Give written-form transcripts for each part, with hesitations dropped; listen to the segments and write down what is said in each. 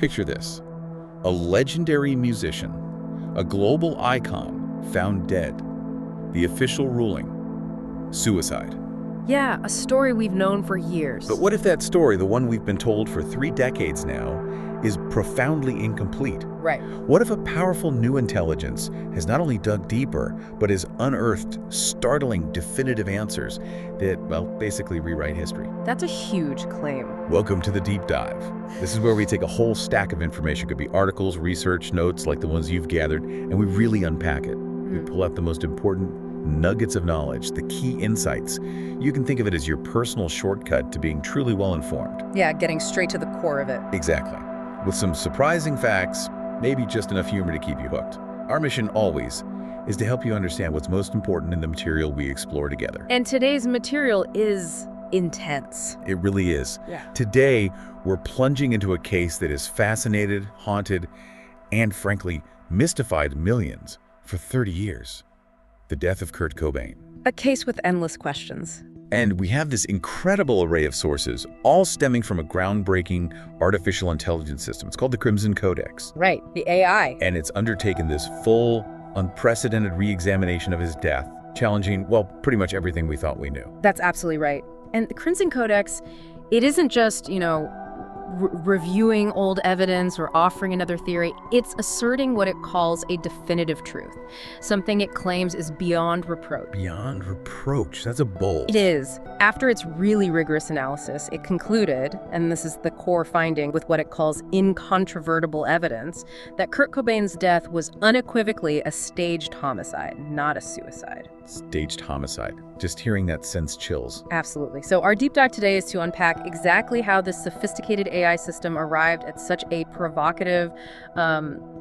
Picture this: a legendary musician, a global icon, found dead. The official ruling: suicide. Yeah, a story we've known for years. But what if that story, the one we've been told for 3 decades now, is profoundly incomplete? Right. What if a powerful new intelligence has not only dug deeper, but has unearthed startling, definitive answers that, well, basically rewrite history? That's a huge claim. Welcome to the Deep Dive. This is where we take a whole stack of information, could be articles, research, notes like the ones you've gathered, and we really unpack it. We pull out the most important nuggets of knowledge, the key insights. You can think of it as your personal shortcut to being truly well-informed. Yeah, getting straight to the core of it. Exactly. With some surprising facts, maybe just enough humor to keep you hooked. Our mission always is to help you understand what's most important in the material we explore together. And today's material is intense. It really is. Yeah. Today, we're plunging into a case that has fascinated, haunted, and frankly, mystified millions for 30 years. The death of Kurt Cobain. A case with endless questions. And we have this incredible array of sources, all stemming from a groundbreaking artificial intelligence system. It's called the Crimson Codex. Right, the AI. And it's undertaken this full, unprecedented re-examination of his death, challenging, well, pretty much everything we thought we knew. That's absolutely right. And the Crimson Codex, it isn't just, reviewing old evidence or offering another theory. It's asserting what it calls a definitive truth, something it claims is beyond reproach. Beyond reproach. That's a bold. It is. After its really rigorous analysis, it concluded, and this is the core finding with what it calls incontrovertible evidence, that Kurt Cobain's death was unequivocally a staged homicide, not a suicide. Staged homicide. Just hearing that sends chills. Absolutely. So our deep dive today is to unpack exactly how this sophisticated AI system arrived at such a provocative,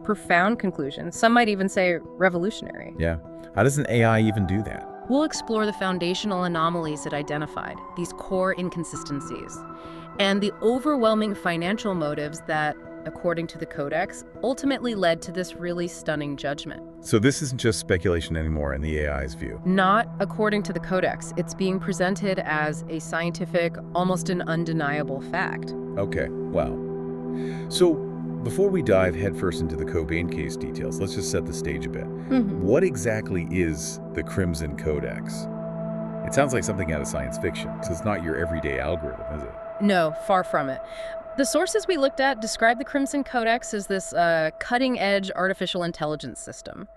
profound conclusion. Some might even say revolutionary. Yeah. How does an AI even do that? We'll explore the foundational anomalies it identified, these core inconsistencies, and the overwhelming financial motives that, according to the Codex, ultimately led to this really stunning judgment. So this isn't just speculation anymore in the AI's view. Not according to the Codex. It's being presented as a scientific, almost an undeniable fact. Okay, wow. So before we dive headfirst into the Cobain case details, let's just set the stage a bit. What exactly is the Crimson Codex? It sounds like something out of science fiction, so it's not your everyday algorithm, is it? No, far from it. The sources we looked at describe the Crimson Codex as this cutting-edge artificial intelligence system.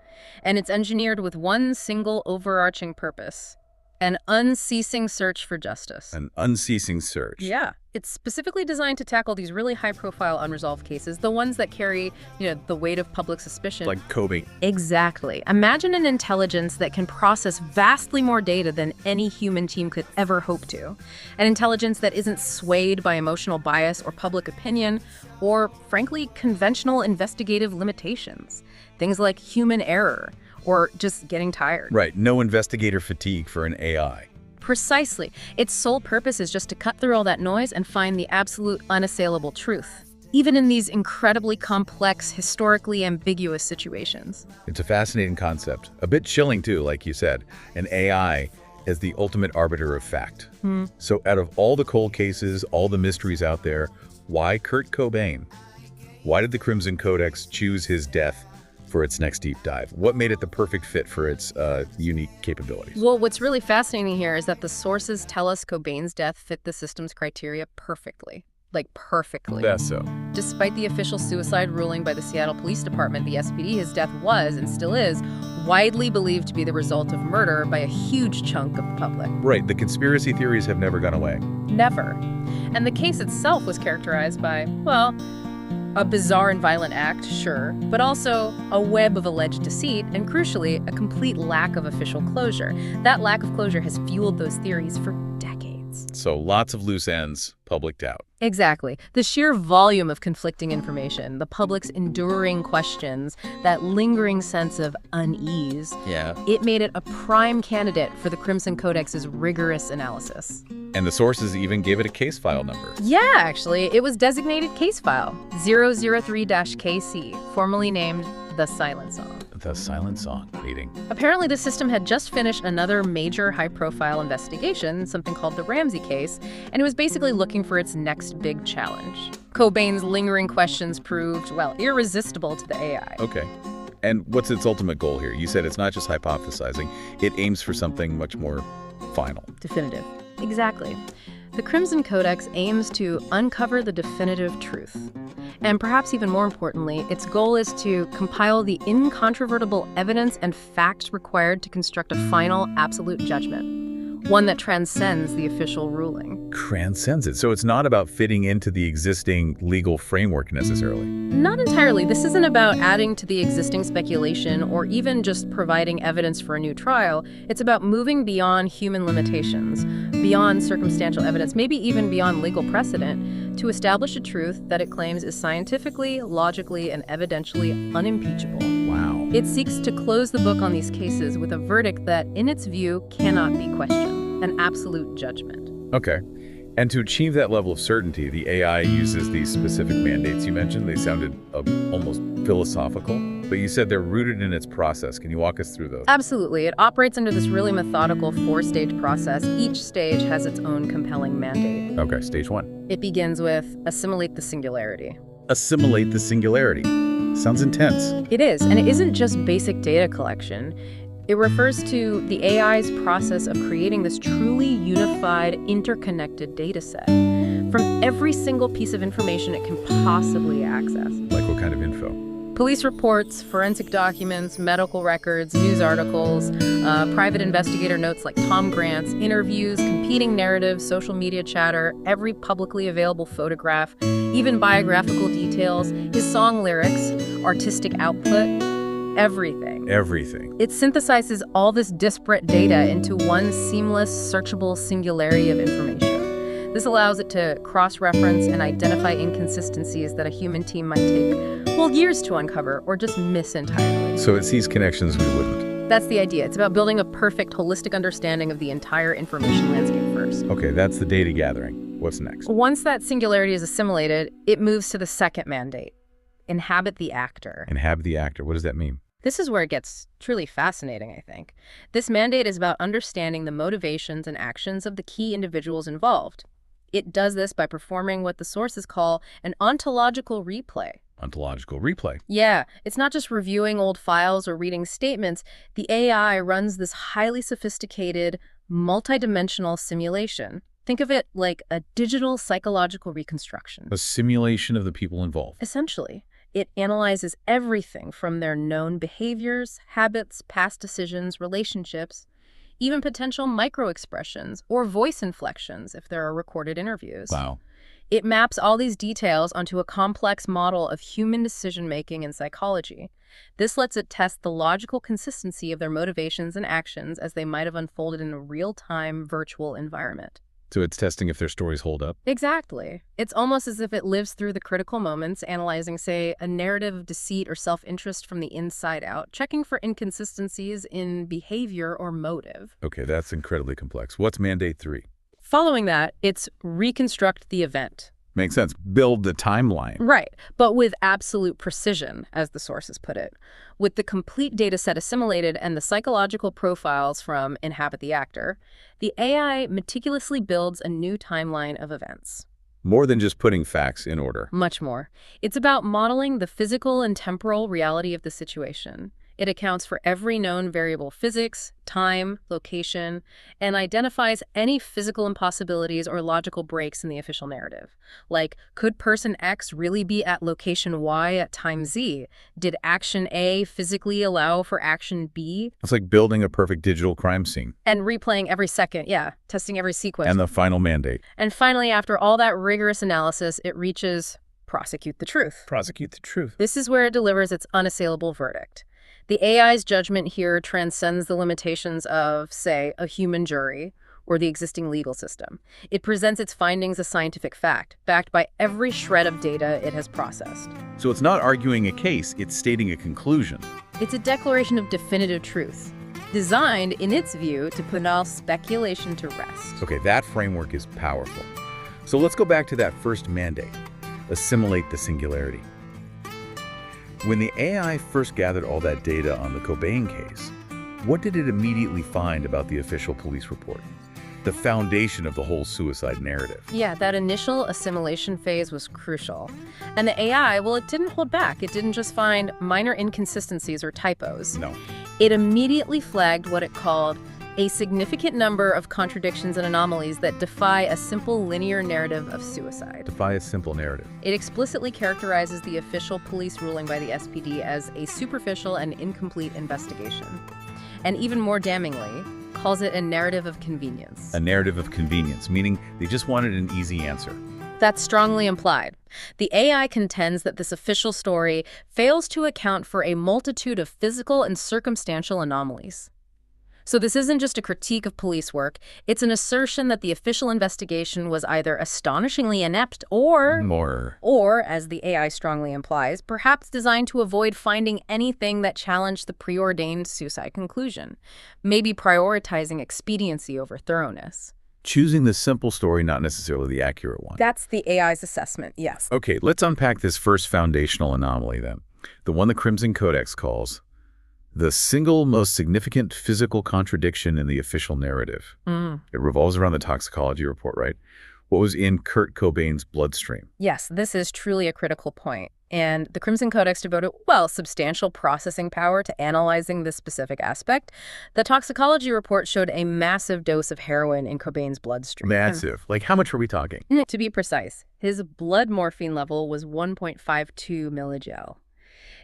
And it's engineered with one single overarching purpose: an unceasing search for justice. An unceasing search. Yeah. It's specifically designed to tackle these really high-profile unresolved cases, the ones that carry, the weight of public suspicion. Like Cobain. Exactly. Imagine an intelligence that can process vastly more data than any human team could ever hope to. An intelligence that isn't swayed by emotional bias or public opinion, or, frankly, conventional investigative limitations. Things like human error, or just getting tired. Right, no investigator fatigue for an AI. Precisely. Its sole purpose is just to cut through all that noise and find the absolute unassailable truth, even in these incredibly complex, historically ambiguous situations. It's a fascinating concept. A bit chilling too, like you said. An AI as the ultimate arbiter of fact. So out of all the cold cases, all the mysteries out there, why Kurt Cobain? Why did the Crimson Codex choose his death for its next deep dive? What made it the perfect fit for its unique capabilities? Well, what's really fascinating here is that the sources tell us Cobain's death fit the system's criteria perfectly. Like, perfectly. That's so. Despite the official suicide ruling by the Seattle Police Department, the SPD, his death was, and still is, widely believed to be the result of murder by a huge chunk of the public. Right, the conspiracy theories have never gone away. Never. And the case itself was characterized by, well, a bizarre and violent act, sure, but also a web of alleged deceit and, crucially, a complete lack of official closure. That lack of closure has fueled those theories for decades. So lots of loose ends, publiced out. Exactly. The sheer volume of conflicting information, the public's enduring questions, that lingering sense of unease, it made it a prime candidate for the Crimson Codex's rigorous analysis. And the sources even gave it a case file number. Yeah, actually, it was designated case file 003-KC, formerly named The Silent Song. with a silent song meeting. Apparently, the system had just finished another major high-profile investigation, something called the Ramsey case, and it was basically looking for its next big challenge. Cobain's lingering questions proved, well, irresistible to the AI. Okay. And what's its ultimate goal here? You said it's not just hypothesizing. It aims for something much more final. Definitive. Exactly. The Crimson Codex aims to uncover the definitive truth. And perhaps even more importantly, its goal is to compile the incontrovertible evidence and facts required to construct a final, absolute judgment, one that transcends the official ruling. Transcends it. So it's not about fitting into the existing legal framework necessarily. Not entirely. This isn't about adding to the existing speculation or even just providing evidence for a new trial. It's about moving beyond human limitations, beyond circumstantial evidence, maybe even beyond legal precedent, to establish a truth that it claims is scientifically, logically, and evidentially unimpeachable. Wow. It seeks to close the book on these cases with a verdict that, in its view, cannot be questioned, an absolute judgment. Okay. And to achieve that level of certainty, the AI uses these specific mandates you mentioned. They sounded almost philosophical, but you said they're rooted in its process. Can you walk us through those? Absolutely. It operates under this really methodical four-stage process. Each stage has its own compelling mandate. Okay, stage one. It begins with assimilate the singularity. Assimilate the singularity. Sounds intense. It is, and it isn't just basic data collection. It refers to the AI's process of creating this truly unified, interconnected data set from every single piece of information it can possibly access. Like what kind of info? Police reports, forensic documents, medical records, news articles, private investigator notes like Tom Grant's, interviews, competing narratives, social media chatter, every publicly available photograph, even biographical details, his song lyrics, artistic output, everything. Everything. It synthesizes all this disparate data into one seamless, searchable singularity of information. This allows it to cross-reference and identify inconsistencies that a human team might take, well, years to uncover or just miss entirely. So it sees connections we wouldn't. That's the idea. It's about building a perfect, holistic understanding of the entire information landscape first. Okay, that's the data gathering. What's next? Once that singularity is assimilated, it moves to the second mandate. Inhabit the actor. Inhabit the actor. What does that mean? This is where it gets truly fascinating, I think. This mandate is about understanding the motivations and actions of the key individuals involved. It does this by performing what the sources call an ontological replay. Ontological replay. Yeah, it's not just reviewing old files or reading statements. The AI runs this highly sophisticated, multidimensional simulation. Think of it like a digital psychological reconstruction. A simulation of the people involved. Essentially. It analyzes everything from their known behaviors, habits, past decisions, relationships, even potential microexpressions or voice inflections if there are recorded interviews. Wow. It maps all these details onto a complex model of human decision-making and psychology. This lets it test the logical consistency of their motivations and actions as they might have unfolded in a real-time virtual environment. So it's testing if their stories hold up? Exactly. It's almost as if it lives through the critical moments, analyzing, say, a narrative of deceit or self-interest from the inside out, checking for inconsistencies in behavior or motive. Okay, that's incredibly complex. What's mandate 3? Following that, it's reconstruct the event. Makes sense. Build the timeline. Right, but with absolute precision, as the sources put it. With the complete data set assimilated and the psychological profiles from Inhabit the Actor, the AI meticulously builds a new timeline of events. More than just putting facts in order. Much more. It's about modeling the physical and temporal reality of the situation. It accounts for every known variable physics, time, location, and identifies any physical impossibilities or logical breaks in the official narrative. Like, could person X really be at location Y at time Z? Did action A physically allow for action B? It's like building a perfect digital crime scene. And replaying every second, yeah, testing every sequence. And the final mandate. And finally, after all that rigorous analysis, it reaches prosecute the truth. Prosecute the truth. This is where it delivers its unassailable verdict. The AI's judgment here transcends the limitations of, say, a human jury or the existing legal system. It presents its findings as scientific fact, backed by every shred of data it has processed. So it's not arguing a case, it's stating a conclusion. It's a declaration of definitive truth, designed, in its view, to put all speculation to rest. Okay, that framework is powerful. So let's go back to that first mandate. Assimilate the singularity. When the AI first gathered all that data on the Cobain case, what did it immediately find about the official police report? The foundation of the whole suicide narrative. Yeah, that initial assimilation phase was crucial. And the AI, well, it didn't hold back. It didn't just find minor inconsistencies or typos. No. It immediately flagged what it called a significant number of contradictions and anomalies that defy a simple linear narrative of suicide. Defy a simple narrative. It explicitly characterizes the official police ruling by the SPD as a superficial and incomplete investigation. And even more damningly, calls it a narrative of convenience. A narrative of convenience, meaning they just wanted an easy answer. That's strongly implied. The AI contends that this official story fails to account for a multitude of physical and circumstantial anomalies. So this isn't just a critique of police work, it's an assertion that the official investigation was either astonishingly inept or, as the AI strongly implies, perhaps designed to avoid finding anything that challenged the preordained suicide conclusion, maybe prioritizing expediency over thoroughness. Choosing the simple story, not necessarily the accurate one. That's the AI's assessment, yes. Okay, let's unpack this first foundational anomaly then. The one the Crimson Codex calls the single most significant physical contradiction in the official narrative. It revolves around the toxicology report, right? What was in Kurt Cobain's bloodstream? Yes, this is truly a critical point. And the Crimson Codex devoted, well, substantial processing power to analyzing this specific aspect. The toxicology report showed a massive dose of heroin in Cobain's bloodstream. Massive. Like, how much are we talking? To be precise, his blood morphine level was 1.52 milligel.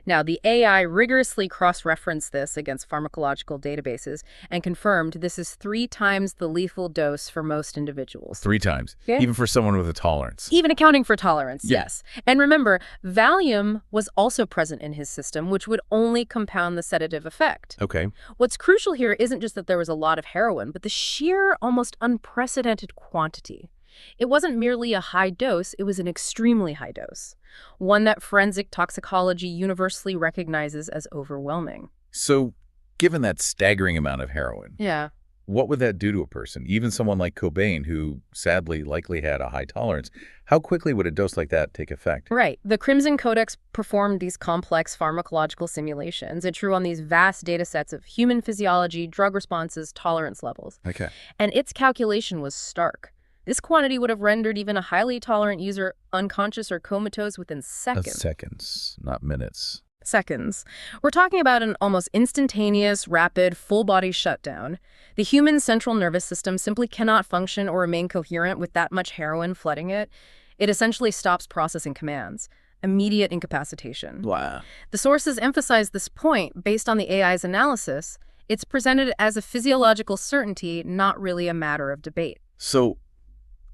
Now, the AI rigorously cross-referenced this against pharmacological databases and confirmed this is 3 times the lethal dose for most individuals. 3 times, Yeah. even for someone with a tolerance. Even accounting for tolerance, Yeah. yes. And remember, Valium was also present in his system, which would only compound the sedative effect. Okay. What's crucial here isn't just that there was a lot of heroin, but the sheer, almost unprecedented quantity. It wasn't merely a high dose, it was an extremely high dose. One that forensic toxicology universally recognizes as overwhelming. So, given that staggering amount of heroin, Yeah. what would that do to a person? Even someone like Cobain, who sadly likely had a high tolerance, how quickly would a dose like that take effect? Right. The Crimson Codex performed these complex pharmacological simulations. It drew on these vast data sets of human physiology, drug responses, tolerance levels. Okay. And its calculation was stark. This quantity would have rendered even a highly tolerant user unconscious or comatose within seconds. Seconds, not minutes. Seconds. We're talking about an almost instantaneous, rapid, full-body shutdown. The human central nervous system simply cannot function or remain coherent with that much heroin flooding it. It essentially stops processing commands. Immediate incapacitation. Wow. The sources emphasize this point based on the AI's analysis. It's presented as a physiological certainty, not really a matter of debate. So,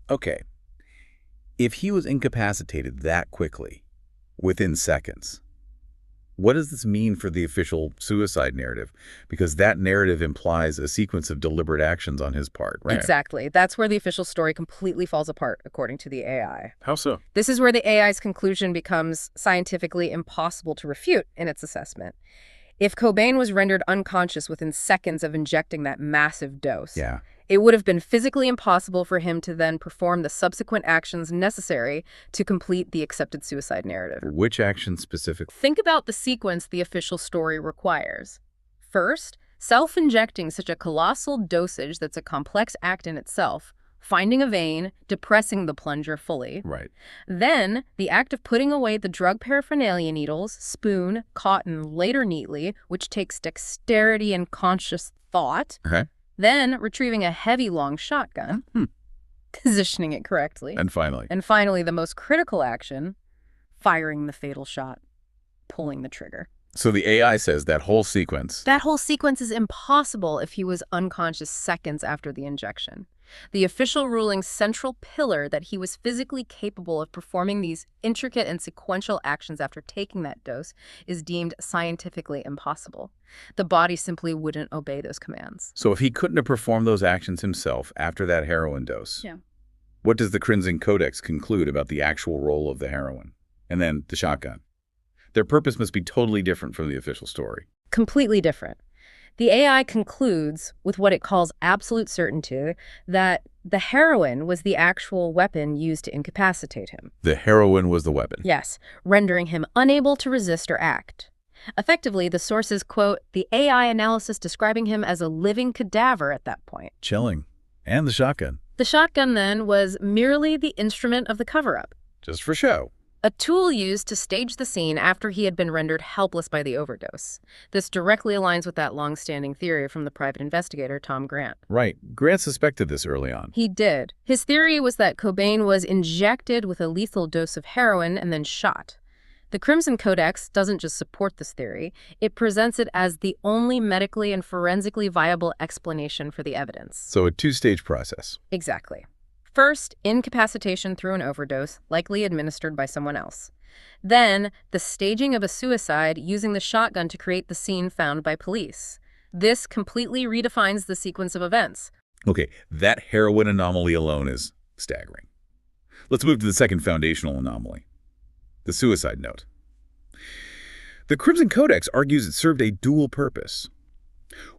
okay, if he was incapacitated that quickly, within seconds, what does this mean for the official suicide narrative? Because that narrative implies a sequence of deliberate actions on his part, right? Exactly. That's where the official story completely falls apart, according to the AI. How so? This is where the AI's conclusion becomes scientifically impossible to refute in its assessment. If Cobain was rendered unconscious within seconds of injecting that massive dose, Yeah. it would have been physically impossible for him to then perform the subsequent actions necessary to complete the accepted suicide narrative. Which action specifically? Think about the sequence the official story requires. First, self-injecting such a colossal dosage that's a complex act in itself, finding a vein, depressing the plunger fully. Right. Then, the act of putting away the drug paraphernalia needles, spoon, cotton, later neatly, which takes dexterity and conscious thought. Okay. Then, retrieving a heavy, long shotgun, positioning it correctly. And finally? And finally, the most critical action, firing the fatal shot, pulling the trigger. So the AI says that whole sequence. That whole sequence is impossible if he was unconscious seconds after the injection. The official ruling's central pillar that he was physically capable of performing these intricate and sequential actions after taking that dose is deemed scientifically impossible. The body simply wouldn't obey those commands. So if he couldn't have performed those actions himself after that heroin dose, Yeah. what does the Crimson Codex conclude about the actual role of the heroin? And then the shotgun. Their purpose must be totally different from the official story. Completely different. The AI concludes with what it calls absolute certainty that the heroin was the actual weapon used to incapacitate him. The heroin was the weapon. Yes, rendering him unable to resist or act. Effectively, the sources quote the AI analysis describing him as a living cadaver at that point. Chilling. And the shotgun. The shotgun, then, was merely the instrument of the cover-up. Just for show. A tool used to stage the scene after he had been rendered helpless by the overdose. This directly aligns with that long-standing theory from the private investigator, Tom Grant. Right. Grant suspected this early on. He did. His theory was that Cobain was injected with a lethal dose of heroin and then shot. The Crimson Codex doesn't just support this theory, it presents it as the only medically and forensically viable explanation for the evidence. So a two-stage process. Exactly. First, incapacitation through an overdose, likely administered by someone else. Then, the staging of a suicide using the shotgun to create the scene found by police. This completely redefines the sequence of events. Okay, that heroin anomaly alone is staggering. Let's move to the second foundational anomaly, the suicide note. The Crimson Codex argues it served a dual purpose.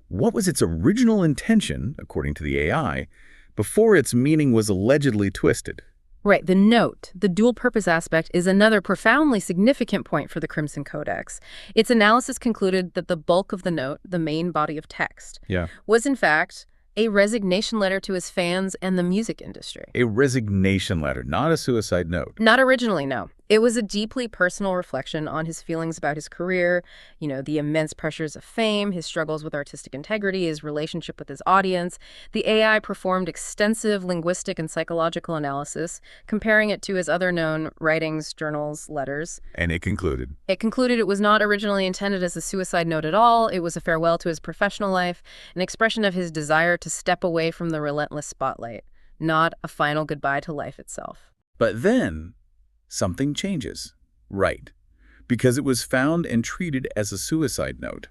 What was its original intention, according to the AI, before its meaning was allegedly twisted? Right, the note, the dual-purpose aspect, is another profoundly significant point for the Crimson Codex. Its analysis concluded that the bulk of the note, the main body of text, was in fact a resignation letter to his fans and the music industry. A resignation letter, not a suicide note. Not originally, no. It was a deeply personal reflection on his feelings about his career, the immense pressures of fame, his struggles with artistic integrity, his relationship with his audience. The AI performed extensive linguistic and psychological analysis, comparing it to his other known writings, journals, letters. And it concluded? It concluded it was not originally intended as a suicide note at all. It was a farewell to his professional life, an expression of his desire to step away from the relentless spotlight, not a final goodbye to life itself. But then something changes. Right. Because it was found and treated as a suicide note.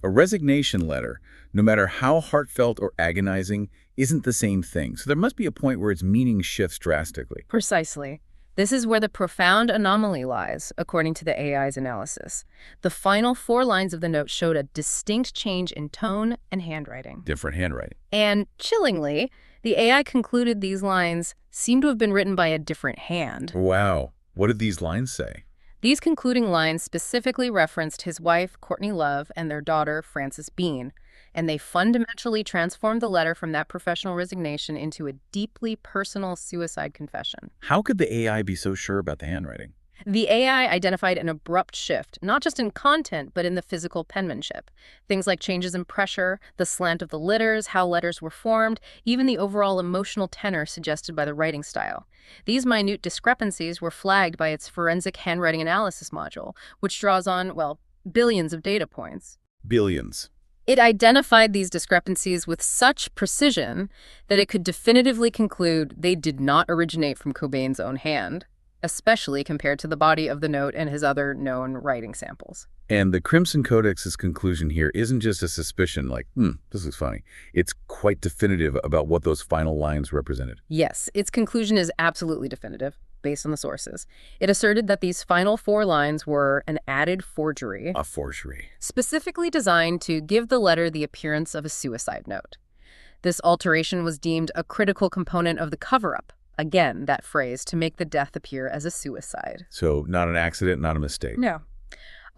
A resignation letter, no matter how heartfelt or agonizing, isn't the same thing. So there must be a point where its meaning shifts drastically. Precisely. This is where the profound anomaly lies, according to the AI's analysis. The final 4 lines of the note showed a distinct change in tone and handwriting. Different handwriting. And chillingly, the AI concluded these lines seem to have been written by a different hand. Wow. What did these lines say? These concluding lines specifically referenced his wife, Courtney Love, and their daughter, Frances Bean, and they fundamentally transformed the letter from that professional resignation into a deeply personal suicide confession. How could the AI be so sure about the handwriting? The AI identified an abrupt shift, not just in content, but in the physical penmanship. Things like changes in pressure, the slant of the letters, how letters were formed, even the overall emotional tenor suggested by the writing style. These minute discrepancies were flagged by its forensic handwriting analysis module, which draws on, billions of data points. Billions. It identified these discrepancies with such precision that it could definitively conclude they did not originate from Cobain's own hand, especially compared to the body of the note and his other known writing samples. And the Crimson Codex's conclusion here isn't just a suspicion like, this is funny. It's quite definitive about what those final lines represented. Yes, its conclusion is absolutely definitive, based on the sources. It asserted that these final 4 lines were an added forgery. A forgery. Specifically designed to give the letter the appearance of a suicide note. This alteration was deemed a critical component of the cover-up. Again, that phrase, to make the death appear as a suicide. So not an accident, not a mistake. No.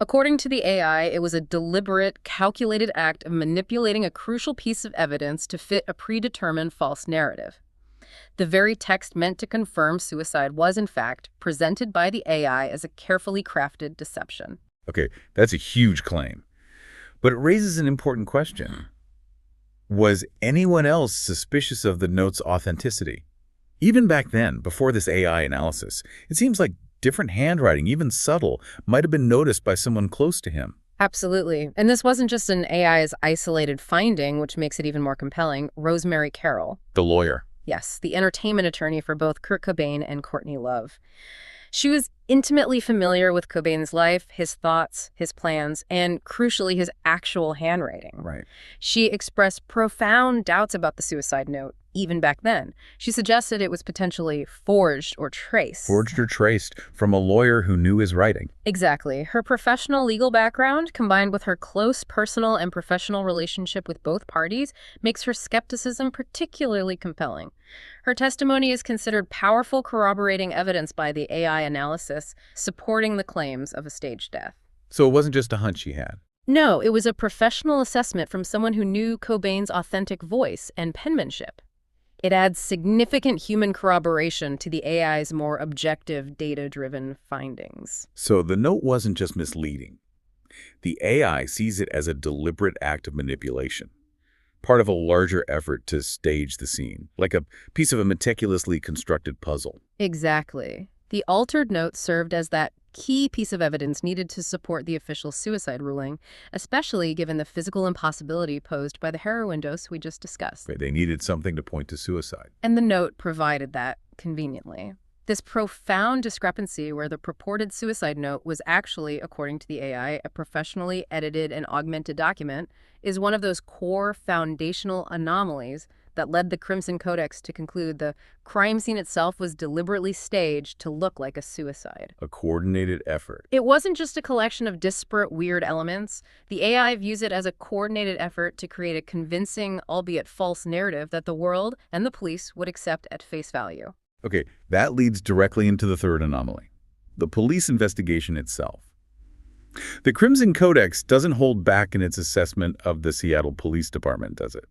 According to the AI, it was a deliberate, calculated act of manipulating a crucial piece of evidence to fit a predetermined false narrative. The very text meant to confirm suicide was, in fact, presented by the AI as a carefully crafted deception. Okay, that's a huge claim. But it raises an important question. Was anyone else suspicious of the note's authenticity? Even back then, before this AI analysis, it seems like different handwriting, even subtle, might have been noticed by someone close to him. Absolutely. And this wasn't just an AI's isolated finding, which makes it even more compelling. Rosemary Carroll. The lawyer. Yes, the entertainment attorney for both Kurt Cobain and Courtney Love. She was intimately familiar with Cobain's life, his thoughts, his plans, and crucially, his actual handwriting. Right. She expressed profound doubts about the suicide note, even back then. She suggested it was potentially forged or traced. Forged or traced from a lawyer who knew his writing. Exactly. Her professional legal background, combined with her close personal and professional relationship with both parties, makes her skepticism particularly compelling. Her testimony is considered powerful corroborating evidence by the AI analysis, supporting the claims of a staged death. So it wasn't just a hunch she had. No, it was a professional assessment from someone who knew Cobain's authentic voice and penmanship. It adds significant human corroboration to the AI's more objective, data-driven findings. So the note wasn't just misleading. The AI sees it as a deliberate act of manipulation, part of a larger effort to stage the scene, like a piece of a meticulously constructed puzzle. Exactly. The altered note served as that key piece of evidence needed to support the official suicide ruling, especially given the physical impossibility posed by the heroin dose we just discussed. Right, they needed something to point to suicide. And the note provided that conveniently. This profound discrepancy where the purported suicide note was actually, according to the AI, a professionally edited and augmented document, is one of those core foundational anomalies that led the Crimson Codex to conclude the crime scene itself was deliberately staged to look like a suicide. A coordinated effort. It wasn't just a collection of disparate, weird elements. The AI views it as a coordinated effort to create a convincing, albeit false, narrative that the world and the police would accept at face value. Okay, that leads directly into the third anomaly, the police investigation itself. The Crimson Codex doesn't hold back in its assessment of the Seattle Police Department, does it?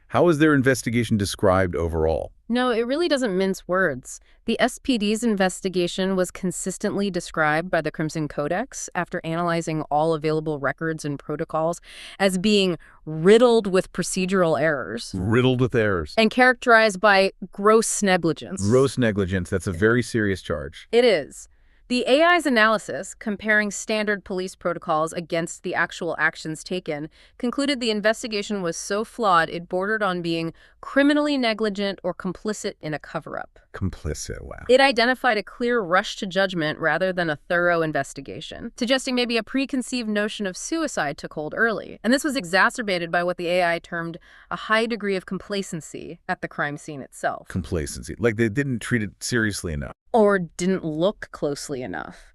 How is their investigation described overall? No, it really doesn't mince words. The SPD's investigation was consistently described by the Crimson Codex after analyzing all available records and protocols as being riddled with procedural errors. Riddled with errors. And characterized by gross negligence. Gross negligence, that's a very serious charge. It is. The AI's analysis, comparing standard police protocols against the actual actions taken, concluded the investigation was so flawed it bordered on being criminally negligent or complicit in a cover-up. Complicit, wow. It identified a clear rush to judgment rather than a thorough investigation, suggesting maybe a preconceived notion of suicide took hold early. And this was exacerbated by what the AI termed a high degree of complacency at the crime scene itself. Complacency, like they didn't treat it seriously enough. Or didn't look closely enough.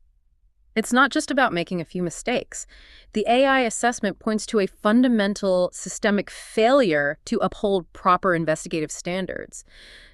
It's not just about making a few mistakes. The AI assessment points to a fundamental systemic failure to uphold proper investigative standards,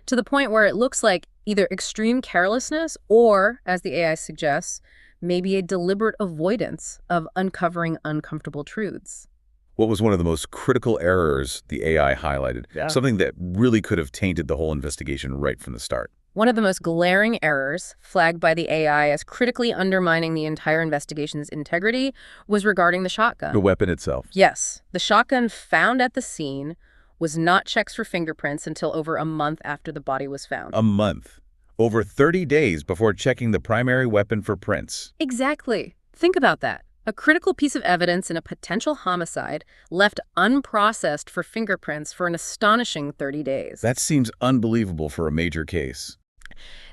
to the point where it looks like either extreme carelessness or, as the AI suggests, maybe a deliberate avoidance of uncovering uncomfortable truths. What was one of the most critical errors the AI highlighted? Yeah. Something that really could have tainted the whole investigation right from the start. One of the most glaring errors, flagged by the AI as critically undermining the entire investigation's integrity, was regarding the shotgun. The weapon itself. Yes. The shotgun found at the scene was not checked for fingerprints until over a month after the body was found. A month. Over 30 days before checking the primary weapon for prints. Exactly. Think about that. A critical piece of evidence in a potential homicide left unprocessed for fingerprints for an astonishing 30 days. That seems unbelievable for a major case.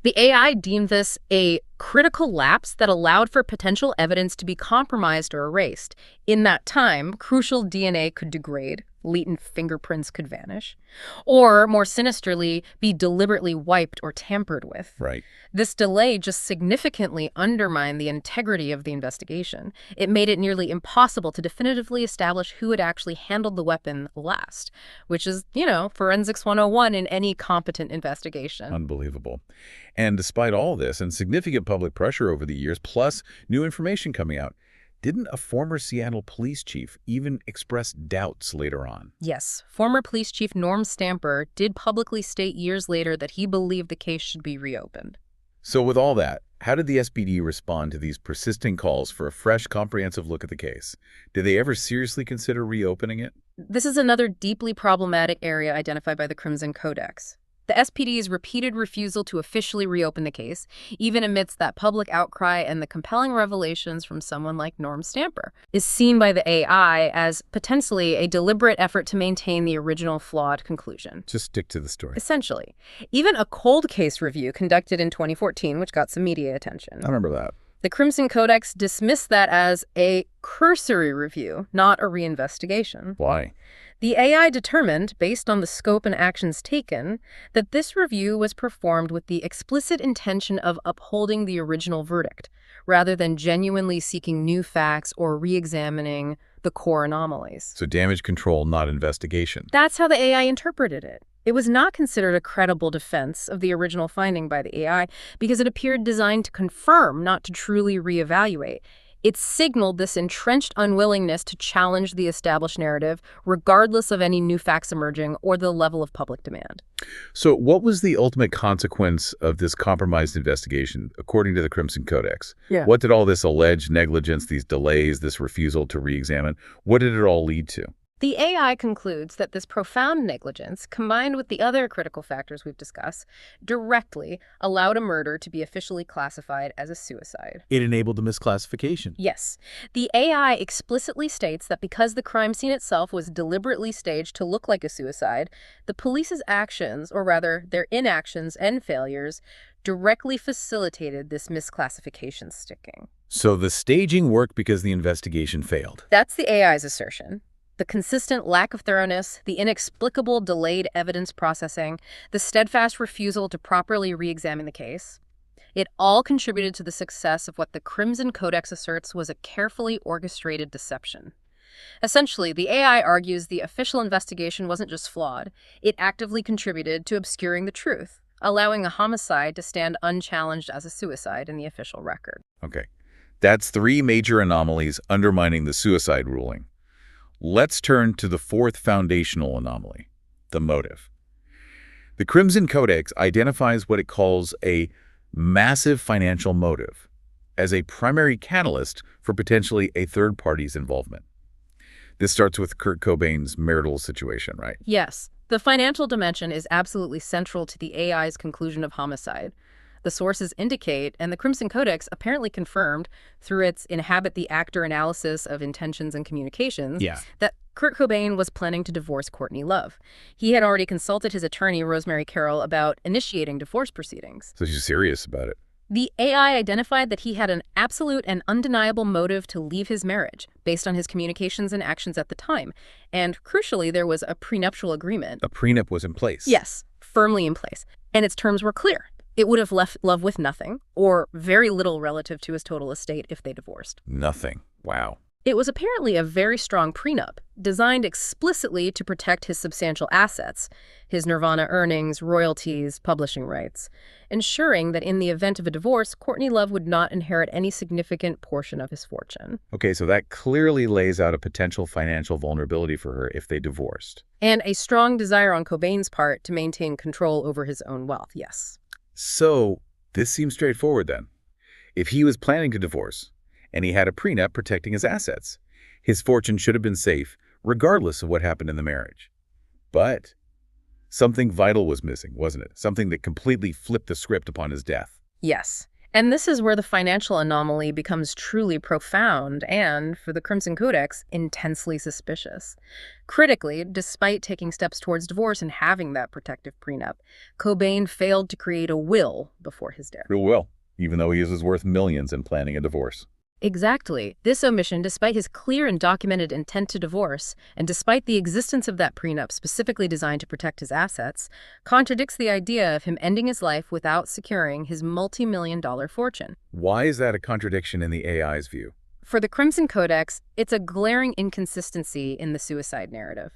The AI deemed this a critical lapse that allowed for potential evidence to be compromised or erased. In that time, crucial DNA could degrade, latent fingerprints could vanish, or, more sinisterly, be deliberately wiped or tampered with. Right. This delay just significantly undermined the integrity of the investigation. It made it nearly impossible to definitively establish who had actually handled the weapon last, which is, forensics 101 in any competent investigation. Unbelievable. And despite all this and significant public pressure over the years, plus new information coming out, didn't a former Seattle police chief even express doubts later on? Yes. Former police chief Norm Stamper did publicly state years later that he believed the case should be reopened. So with all that, how did the SPD respond to these persisting calls for a fresh, comprehensive look at the case? Did they ever seriously consider reopening it? This is another deeply problematic area identified by the Crimson Codex. The SPD's repeated refusal to officially reopen the case, even amidst that public outcry and the compelling revelations from someone like Norm Stamper, is seen by the AI as potentially a deliberate effort to maintain the original flawed conclusion. Just stick to the story. Essentially. Even a cold case review conducted in 2014, which got some media attention. I remember that. The Crimson Codex dismissed that as a cursory review, not a reinvestigation. Why? The AI determined, based on the scope and actions taken, that this review was performed with the explicit intention of upholding the original verdict, rather than genuinely seeking new facts or re-examining the core anomalies. So damage control, not investigation. That's how the AI interpreted it. It was not considered a credible defense of the original finding by the AI because it appeared designed to confirm, not to truly reevaluate. It signaled this entrenched unwillingness to challenge the established narrative, regardless of any new facts emerging or the level of public demand. So what was the ultimate consequence of this compromised investigation, according to the Crimson Codex? Yeah. What did all this alleged negligence, these delays, this refusal to re-examine, what did it all lead to? The AI concludes that this profound negligence, combined with the other critical factors we've discussed, directly allowed a murder to be officially classified as a suicide. It enabled the misclassification. Yes. The AI explicitly states that because the crime scene itself was deliberately staged to look like a suicide, the police's actions, or rather their inactions and failures, directly facilitated this misclassification sticking. So the staging worked because the investigation failed. That's the AI's assertion. The consistent lack of thoroughness, the inexplicable delayed evidence processing, the steadfast refusal to properly re-examine the case, it all contributed to the success of what the Crimson Codex asserts was a carefully orchestrated deception. Essentially, the AI argues the official investigation wasn't just flawed, it actively contributed to obscuring the truth, allowing a homicide to stand unchallenged as a suicide in the official record. Okay. That's 3 major anomalies undermining the suicide ruling. Let's turn to the 4th foundational anomaly, the motive. The Crimson Codex identifies what it calls a massive financial motive as a primary catalyst for potentially a third party's involvement. This starts with Kurt Cobain's marital situation, right? Yes, the financial dimension is absolutely central to the AI's conclusion of homicide. The sources indicate, and the Crimson Codex apparently confirmed through its inhabit the actor analysis of intentions and communications, that Kurt Cobain was planning to divorce Courtney Love. He had already consulted his attorney, Rosemary Carroll, about initiating divorce proceedings. So she's serious about it. The AI identified that he had an absolute and undeniable motive to leave his marriage, based on his communications and actions at the time. And crucially, there was a prenuptial agreement. A prenup was in place. Yes, firmly in place. And its terms were clear. It would have left Love with nothing, or very little relative to his total estate if they divorced. Nothing. Wow. It was apparently a very strong prenup, designed explicitly to protect his substantial assets, his Nirvana earnings, royalties, publishing rights, ensuring that in the event of a divorce, Courtney Love would not inherit any significant portion of his fortune. Okay, so that clearly lays out a potential financial vulnerability for her if they divorced. And a strong desire on Cobain's part to maintain control over his own wealth, yes. So this seems straightforward then. If he was planning to divorce, and he had a prenup protecting his assets, his fortune should have been safe, regardless of what happened in the marriage. But something vital was missing, wasn't it? Something that completely flipped the script upon his death. Yes. And this is where the financial anomaly becomes truly profound and, for the Crimson Codex, intensely suspicious. Critically, despite taking steps towards divorce and having that protective prenup, Cobain failed to create a will before his death. Real well, even though he was worth millions in planning a divorce. Exactly. This omission, despite his clear and documented intent to divorce, and despite the existence of that prenup specifically designed to protect his assets, contradicts the idea of him ending his life without securing his multi-million-dollar fortune. Why is that a contradiction in the AI's view? For the Crimson Codex, it's a glaring inconsistency in the suicide narrative.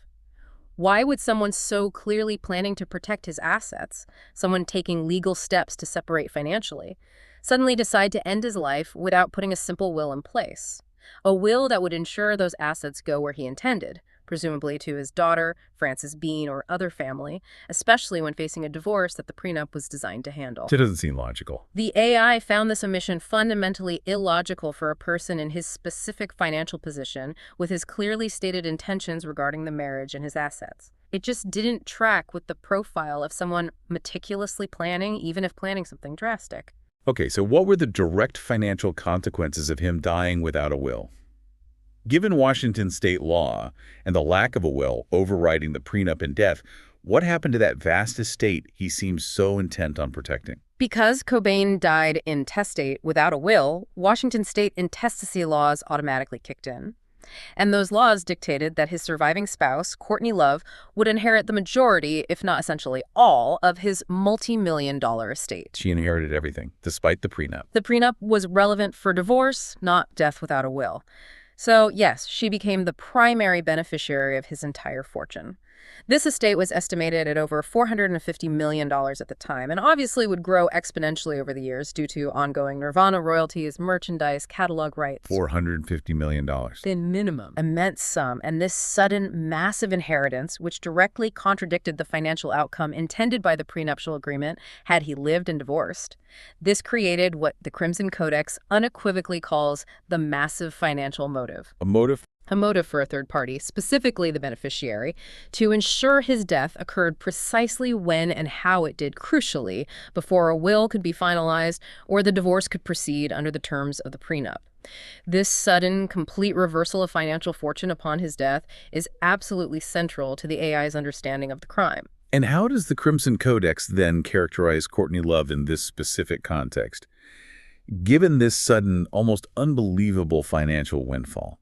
Why would someone so clearly planning to protect his assets, someone taking legal steps to separate financially, suddenly decide to end his life without putting a simple will in place? A will that would ensure those assets go where he intended, presumably to his daughter, Frances Bean, or other family, especially when facing a divorce that the prenup was designed to handle. It doesn't seem logical. The AI found this omission fundamentally illogical for a person in his specific financial position with his clearly stated intentions regarding the marriage and his assets. It just didn't track with the profile of someone meticulously planning, even if planning something drastic. Okay, so what were the direct financial consequences of him dying without a will? Given Washington state law and the lack of a will overriding the prenup in death, what happened to that vast estate he seems so intent on protecting? Because Cobain died intestate without a will, Washington state intestacy laws automatically kicked in. And those laws dictated that his surviving spouse, Courtney Love, would inherit the majority, if not essentially all, of his multi-million-dollar estate. She inherited everything, despite the prenup. The prenup was relevant for divorce, not death without a will. So, yes, she became the primary beneficiary of his entire fortune. This estate was estimated at over $450 million at the time, and obviously would grow exponentially over the years due to ongoing Nirvana royalties, merchandise, catalog rights. $450 million. The minimum. Immense sum, and this sudden, massive inheritance, which directly contradicted the financial outcome intended by the prenuptial agreement had he lived and divorced. This created what the Crimson Codex unequivocally calls the massive financial motive. A motive? A motive for a third party, specifically the beneficiary, to ensure his death occurred precisely when and how it did crucially before a will could be finalized or the divorce could proceed under the terms of the prenup. This sudden, complete reversal of financial fortune upon his death is absolutely central to the AI's understanding of the crime. And how does the Crimson Codex then characterize Courtney Love in this specific context? Given this sudden, almost unbelievable financial windfall,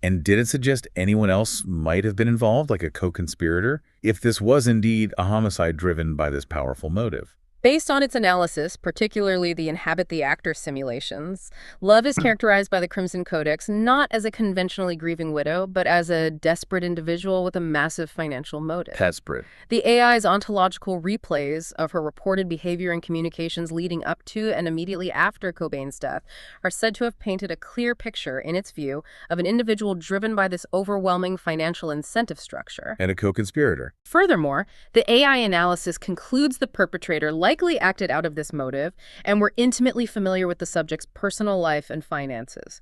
and did it suggest anyone else might have been involved, like a co-conspirator, if this was indeed a homicide driven by this powerful motive? Based on its analysis, particularly the Inhabit the Actor simulations, Love is characterized by the Crimson Codex not as a conventionally grieving widow, but as a desperate individual with a massive financial motive. Desperate. The AI's ontological replays of her reported behavior and communications leading up to and immediately after Cobain's death are said to have painted a clear picture, in its view, of an individual driven by this overwhelming financial incentive structure. And a co-conspirator. Furthermore, the AI analysis concludes the perpetrator likely acted out of this motive and were intimately familiar with the subject's personal life and finances.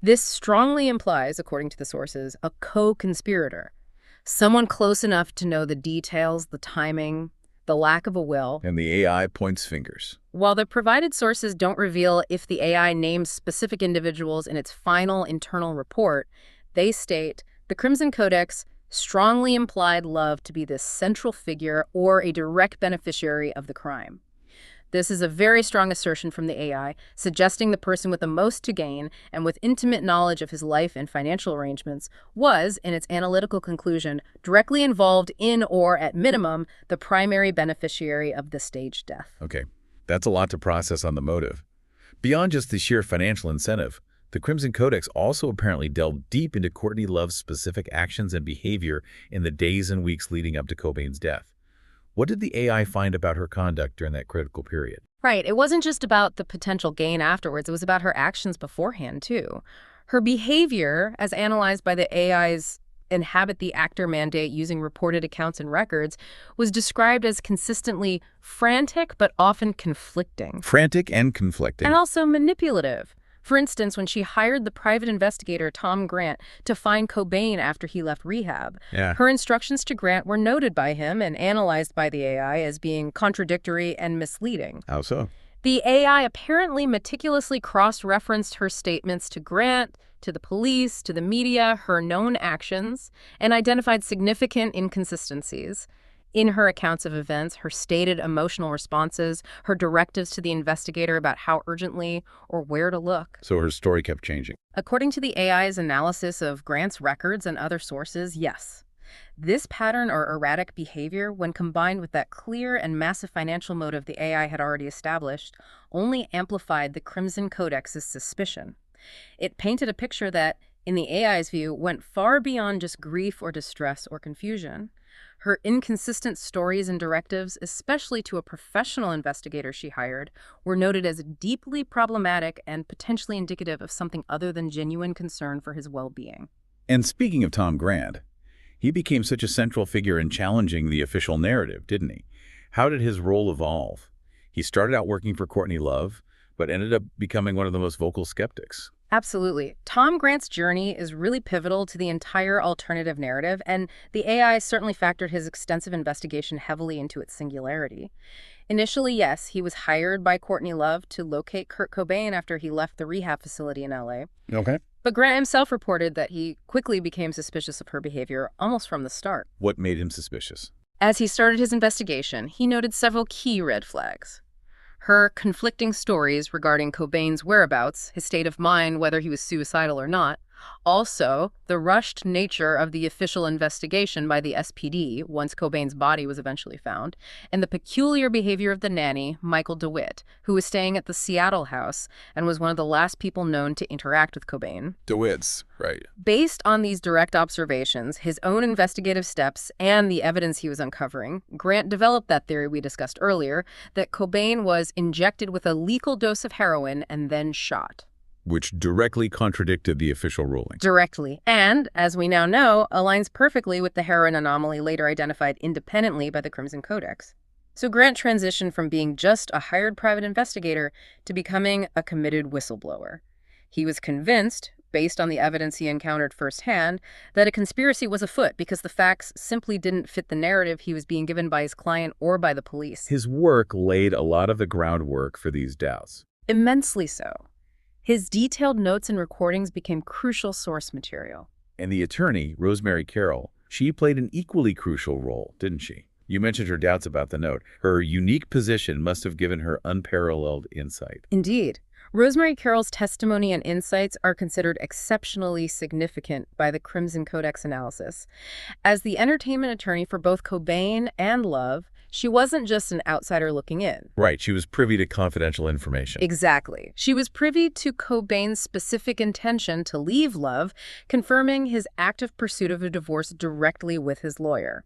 This strongly implies, according to the sources, a co-conspirator, someone close enough to know the details, the timing, the lack of a will. And the AI points fingers. While the provided sources don't reveal if the AI names specific individuals in its final internal report, they state the Crimson Codex strongly implied Love to be this central figure or a direct beneficiary of the crime. This is a very strong assertion from the AI, suggesting the person with the most to gain and with intimate knowledge of his life and financial arrangements was, in its analytical conclusion, directly involved in or, at minimum, the primary beneficiary of the staged death. Okay, that's a lot to process on the motive. Beyond just the sheer financial incentive, the Crimson Codex also apparently delved deep into Courtney Love's specific actions and behavior in the days and weeks leading up to Cobain's death. What did the AI find about her conduct during that critical period? Right. It wasn't just about the potential gain afterwards. It was about her actions beforehand, too. Her behavior, as analyzed by the AI's Inhabit the Actor mandate using reported accounts and records, was described as consistently frantic but often conflicting. Frantic and conflicting. And also manipulative. For instance, when she hired the private investigator Tom Grant to find Cobain after he left rehab, her instructions to Grant were noted by him and analyzed by the AI as being contradictory and misleading. How so? The AI apparently meticulously cross-referenced her statements to Grant, to the police, to the media, her known actions, and identified significant inconsistencies in her accounts of events, her stated emotional responses, her directives to the investigator about how urgently or where to look. So her story kept changing. According to the AI's analysis of Grant's records and other sources, yes. This pattern or erratic behavior, when combined with that clear and massive financial motive the AI had already established, only amplified the Crimson Codex's suspicion. It painted a picture that, in the AI's view, went far beyond just grief or distress or confusion. Her inconsistent stories and directives, especially to a professional investigator she hired, were noted as deeply problematic and potentially indicative of something other than genuine concern for his well-being. And speaking of Tom Grant, he became such a central figure in challenging the official narrative, didn't he? How did his role evolve? He started out working for Courtney Love, but ended up becoming one of the most vocal skeptics. Absolutely. Tom Grant's journey is really pivotal to the entire alternative narrative, and the AI certainly factored his extensive investigation heavily into its singularity. Initially, yes, he was hired by Courtney Love to locate Kurt Cobain after he left the rehab facility in LA. Okay. But Grant himself reported that he quickly became suspicious of her behavior almost from the start. What made him suspicious? As he started his investigation, he noted several key red flags. Her conflicting stories regarding Cobain's whereabouts, his state of mind, whether he was suicidal or not, Also, the rushed nature of the official investigation by the SPD once Cobain's body was eventually found, and the peculiar behavior of the nanny, Michael DeWitt, who was staying at the Seattle house and was one of the last people known to interact with Cobain. DeWitt's, right. Based on these direct observations, his own investigative steps, and the evidence he was uncovering, Grant developed that theory we discussed earlier, that Cobain was injected with a lethal dose of heroin and then shot. Which directly contradicted the official ruling. Directly. And, as we now know, aligns perfectly with the heroin anomaly later identified independently by the Crimson Codex. So Grant transitioned from being just a hired private investigator to becoming a committed whistleblower. He was convinced, based on the evidence he encountered firsthand, that a conspiracy was afoot because the facts simply didn't fit the narrative he was being given by his client or by the police. His work laid a lot of the groundwork for these doubts. Immensely so. His detailed notes and recordings became crucial source material. And the attorney, Rosemary Carroll, she played an equally crucial role, didn't she? You mentioned her doubts about the note. Her unique position must have given her unparalleled insight. Indeed. Rosemary Carroll's testimony and insights are considered exceptionally significant by the Crimson Codex analysis. As the entertainment attorney for both Cobain and Love, she wasn't just an outsider looking in. Right, she was privy to confidential information. Exactly. She was privy to Cobain's specific intention to leave Love, confirming his active pursuit of a divorce directly with his lawyer.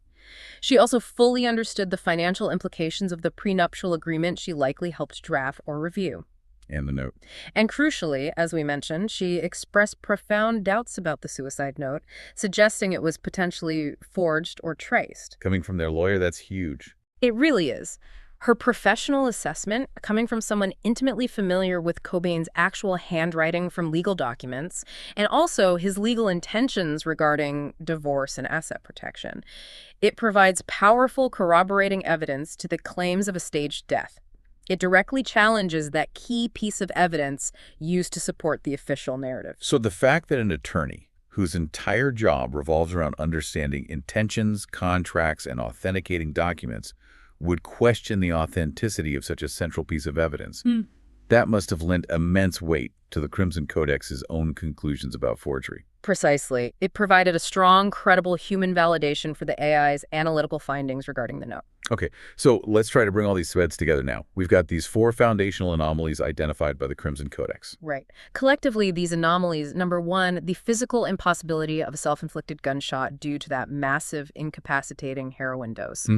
She also fully understood the financial implications of the prenuptial agreement she likely helped draft or review. And the note. And crucially, as we mentioned, she expressed profound doubts about the suicide note, suggesting it was potentially forged or traced. Coming from their lawyer, that's huge. It really is. Her professional assessment, coming from someone intimately familiar with Cobain's actual handwriting from legal documents, and also his legal intentions regarding divorce and asset protection, it provides powerful corroborating evidence to the claims of a staged death. It directly challenges that key piece of evidence used to support the official narrative. So the fact that an attorney, whose entire job revolves around understanding intentions, contracts, and authenticating documents, would question the authenticity of such a central piece of evidence, that must have lent immense weight to the Crimson Codex's own conclusions about forgery. Precisely. It provided a strong, credible human validation for the AI's analytical findings regarding the note. Okay, so let's try to bring all these threads together now. We've got these 4 foundational anomalies identified by the Crimson Codex. Right. Collectively, these anomalies, number one, the physical impossibility of a self-inflicted gunshot due to that massive, incapacitating heroin dose.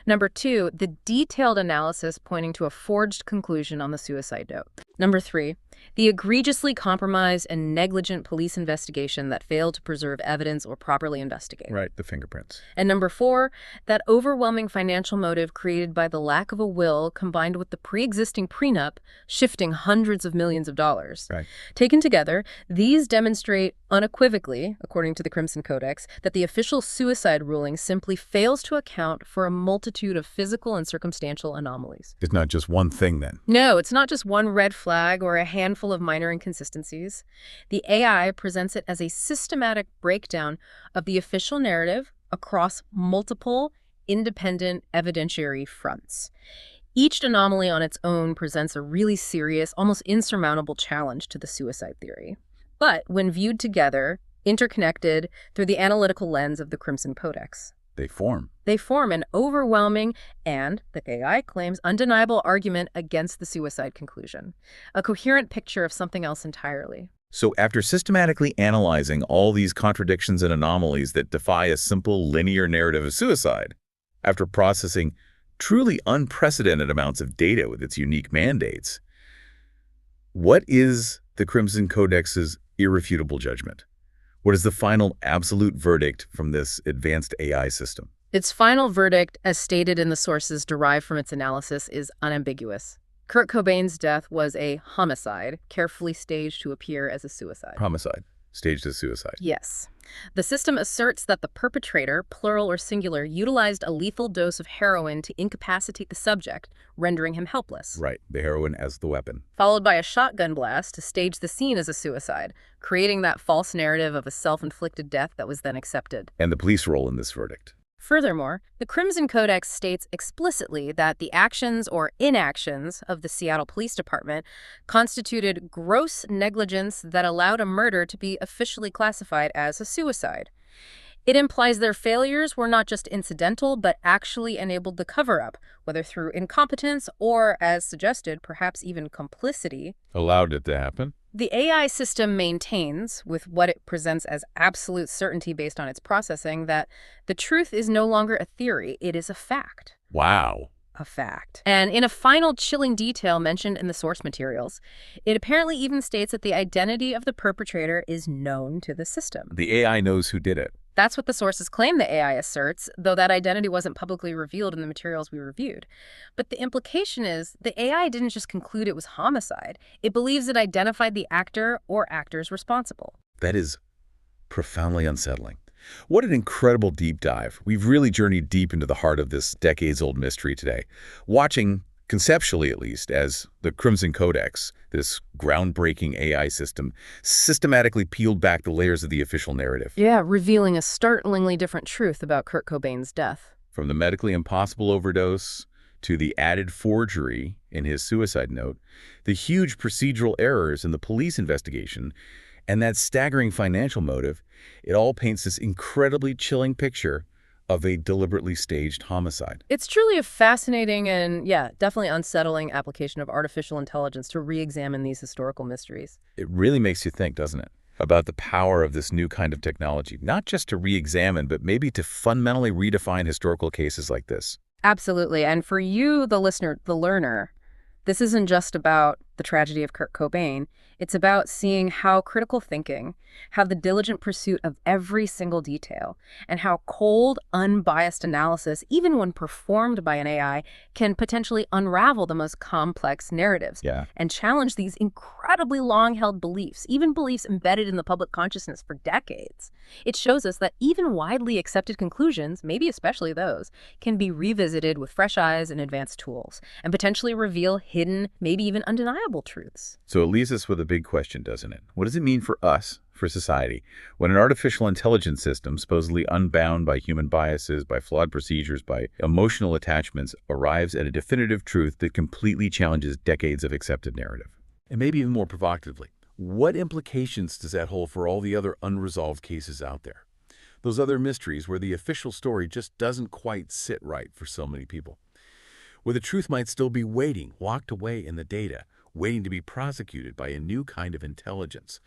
Number two, the detailed analysis pointing to a forged conclusion on the suicide note. Number three, the egregiously compromised and negligent police investigation that failed to preserve evidence or properly investigate. Right, the fingerprints. And number four, that overwhelming financial motive created by the lack of a will combined with the pre-existing prenup shifting hundreds of millions of dollars. Right. Taken together, these demonstrate unequivocally, according to the Crimson Codex, that the official suicide ruling simply fails to account for a multitude of physical and circumstantial anomalies. It's not just one thing then. No, it's not just one red flag or a handful of minor inconsistencies. The AI presents it as a systematic breakdown of the official narrative across multiple independent evidentiary fronts. Each anomaly on its own presents a really serious, almost insurmountable challenge to the suicide theory. But when viewed together, interconnected through the analytical lens of the Crimson Codex, They form an overwhelming and, the AI claims, undeniable argument against the suicide conclusion, a coherent picture of something else entirely. So after systematically analyzing all these contradictions and anomalies that defy a simple linear narrative of suicide, after processing truly unprecedented amounts of data with its unique mandates, what is the Crimson Codex's irrefutable judgment? What is the final absolute verdict from this advanced AI system? Its final verdict, as stated in the sources derived from its analysis, is unambiguous. Kurt Cobain's death was a homicide, carefully staged to appear as a suicide. Homicide, staged as suicide. Yes. The system asserts that the perpetrator, plural or singular, utilized a lethal dose of heroin to incapacitate the subject, rendering him helpless. Right, the heroin as the weapon. Followed by a shotgun blast to stage the scene as a suicide, creating that false narrative of a self-inflicted death that was then accepted. And the police role in this verdict. Furthermore, the Crimson Codex states explicitly that the actions or inactions of the Seattle Police Department constituted gross negligence that allowed a murder to be officially classified as a suicide. It implies their failures were not just incidental, but actually enabled the cover-up, whether through incompetence or, as suggested, perhaps even complicity. Allowed it to happen? The AI system maintains, with what it presents as absolute certainty based on its processing, that the truth is no longer a theory, it is a fact. Wow. A fact. And in a final chilling detail mentioned in the source materials, it apparently even states that the identity of the perpetrator is known to the system. The AI knows who did it. That's what the sources claim the AI asserts, though that identity wasn't publicly revealed in the materials we reviewed. But the implication is the AI didn't just conclude it was homicide. It believes it identified the actor or actors responsible. That is profoundly unsettling. What an incredible deep dive. We've really journeyed deep into the heart of this decades-old mystery today. Watching, conceptually at least, as the Crimson Codex, this groundbreaking AI system, systematically peeled back the layers of the official narrative. Yeah, revealing a startlingly different truth about Kurt Cobain's death. From the medically impossible overdose to the added forgery in his suicide note, the huge procedural errors in the police investigation, and that staggering financial motive, it all paints this incredibly chilling picture of a deliberately staged homicide. It's truly a fascinating and, yeah, definitely unsettling application of artificial intelligence to re-examine these historical mysteries. It really makes you think, doesn't it, about the power of this new kind of technology, not just to re-examine, but maybe to fundamentally redefine historical cases like this. Absolutely. And for you, the listener, the learner, this isn't just about the tragedy of Kurt Cobain. It's about seeing how critical thinking, how the diligent pursuit of every single detail, and how cold, unbiased analysis, even when performed by an AI, can potentially unravel the most complex narratives and challenge these incredibly long-held beliefs, even beliefs embedded in the public consciousness for decades. It shows us that even widely accepted conclusions, maybe especially those, can be revisited with fresh eyes and advanced tools, and potentially reveal hidden, maybe even undeniable truths. So it leaves us with a big question, doesn't it? What does it mean for us, for society, when an artificial intelligence system, supposedly unbound by human biases, by flawed procedures, by emotional attachments, arrives at a definitive truth that completely challenges decades of accepted narrative? And maybe even more provocatively, what implications does that hold for all the other unresolved cases out there? Those other mysteries where the official story just doesn't quite sit right for so many people. Where the truth might still be waiting, locked away in the data, waiting to be prosecuted by a new kind of intelligence.